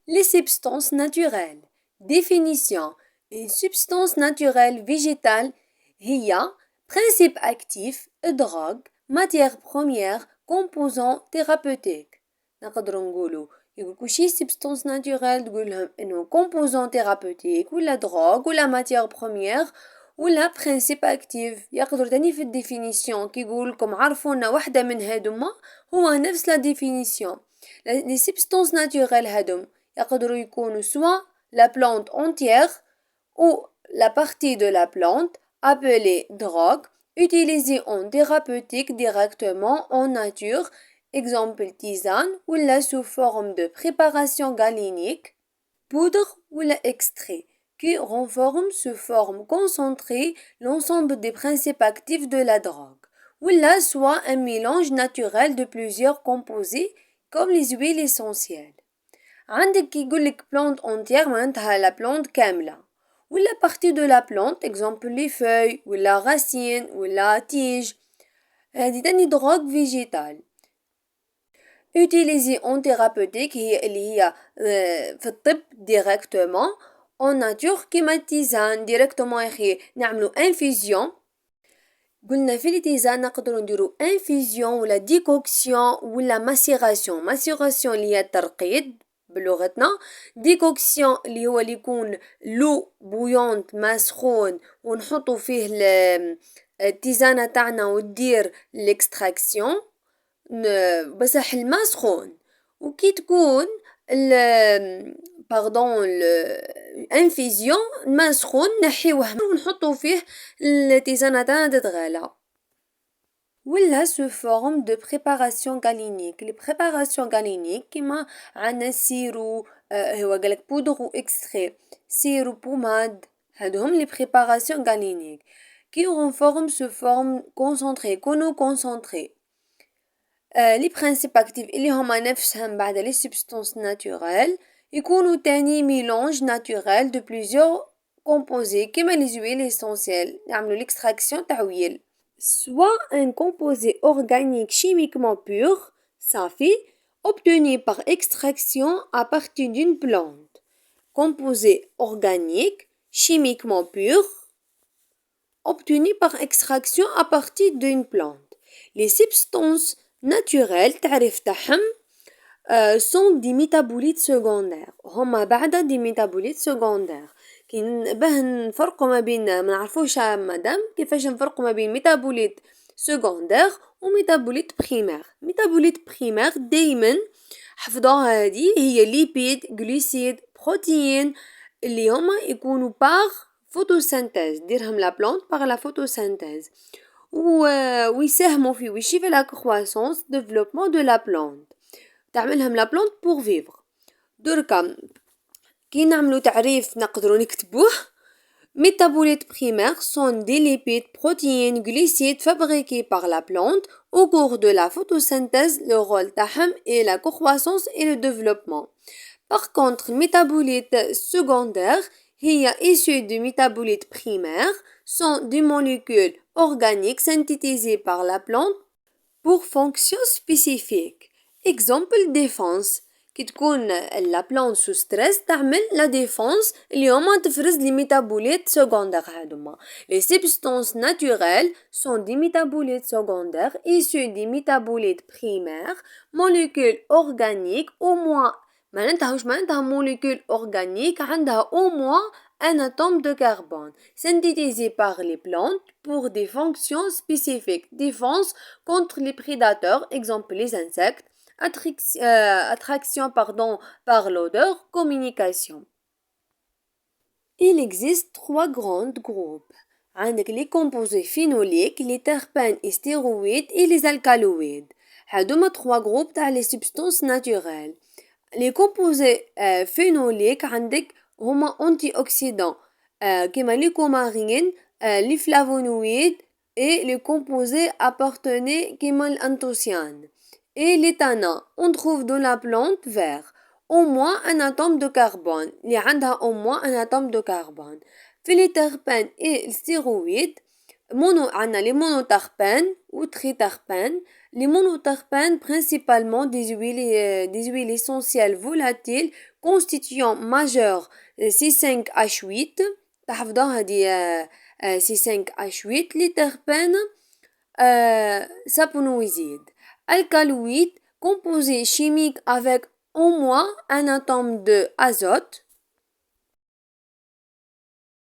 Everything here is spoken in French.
Les substances naturelles. Définition. Une substance naturelle végétale هي principe actif, drogue, matière première, composant thérapeutique. نقدروا نقولوا يقولكوا شي substance naturelle تقولهم انه composant thérapeutique ولا drogue ولا matière première ولا principe actif. يقدر تاني في الديفينيسيون كي يقولكم عرفونا واحدة من هادوما هو نفس لا ديفينيسيون. Les substances naturelles هادوم يقدروا يكونوا soit la plante entière ou la partie de la plante appelée drogue utilisée en thérapeutique directement en nature, exemple tisane ou là sous forme de préparation galénique, poudre ou extrait qui renforme sous forme concentrée l'ensemble des principes actifs de la drogue ou là soit un mélange naturel de plusieurs composés comme les huiles essentielles. عندك يقولك plante entière معناتها la plante كاملة ou la partie de la plante exemple les feuilles ou la racine ou la tige. هذه تاني drogue végétale utilisée en thérapeutique هي اللي هي في الطب directement en nature كيما التيزان directement يخي نعملو infusion. قلنا في التيزان نقدروا نديرو infusion ولا décoction ولا macération اللي هي الترقيد بلغتنا ديكوكسيون اللي هو اللي يكون لو بويونت ما سخون ونحطو فيه التيزانة تاعنا ودير الاكستراكسيون بصح الماء سخون وكي تكون باردون الانفيزيون الماء سخون نحيوه ونحطو فيه التيزانة تاعنا تتغلى ولا sous forme de préparation galénique. Les préparations galéniques كيما عندنا سيرو هو قالك بودر و extrait سيرو بوماد هادهم les préparations galéniques qui renforment sous forme concentrée يكونوا concentrés. les principes actifs اللي هما نفسهم بعد les substances naturelles يكونوا تاني mélange naturel de plusieurs composés كيما les huiles essentielles يعملوا l'extraction تاع huile soit un composé organique chimiquement pur, صافي, obtenu par extraction à partir d'une plante. Composé organique chimiquement pur, obtenu par extraction à partir d'une plante. Les substances naturelles تعرف تاعهم sont des métabolites secondaires. هما بعدا des métabolites secondaires. كي باه نفرقوا ما بين ما نعرفوش مدام كيفاش نفرقوا ما بين ميتابوليت سكوندير وميتابوليت بريمير. ميتابوليت بريمير دائما حفظوها هذه هي ليبيد غليسيد بروتين اللي هما يكونوا باغ فوتوسينثيز ديرهم لا بلانت باغ لا فوتوسينثيز ويساهموا في وشي في لا كرواسونس ديفلوبمون دو لا بلانت تعملهم لا بلانت بور فيفر. دركا كي نعملو تعريف نقدروا نكتبوه métabolites primaires sont des lipides, protéines, glucides fabriqués par la plante au cours de la photosynthèse. Le rôle تاعهم est la croissance et le développement. Par contre, les métabolites secondaires هي issus des métabolites primaires sont des molécules organiques synthétisées par la plante pour fonctions spécifiques. Exemple défense كي تكون لا بلانت سو ستريس تعمل لا ديفونس اللي هما تفرز لي ميتابوليت سكوندير هادوما لي سبستانس ناتوريل سون دي ميتابوليت سكوندير issus دي ميتابوليت بريمير موليكول اورغانيك او موان معناتها موليكول اورغانيك عندها او موان un atome de carbone synthétisé par les plantes pour des fonctions spécifiques défense contre les prédateurs exemple les insectes attraction par l'odeur, communication. Il existe 3 grands groupes. عندك les composés phénoliques, les terpènes et stéroïdes et les alcaloïdes. هادوما 3 groupes تاع les substances naturelles. Les composés phénoliques عندك هما antioxydants كيما les coumarines, les flavonoïdes et les composés appartenant كيما l'anthocyane. Et les tanins, on trouve dans la plante vert au moins un atome de carbone. Les عندها au moins un atome de carbone. في les terpènes et les stéroïdes, عندنا les monoterpènes ou triterpènes Les monoterpènes, principalement des huiles essentielles volatiles constituant majeur C5H8 تحفظوها هذه C5H8 les terpènes saponoïdes alcaloïdes composés chimiques avec au moins un atome de azote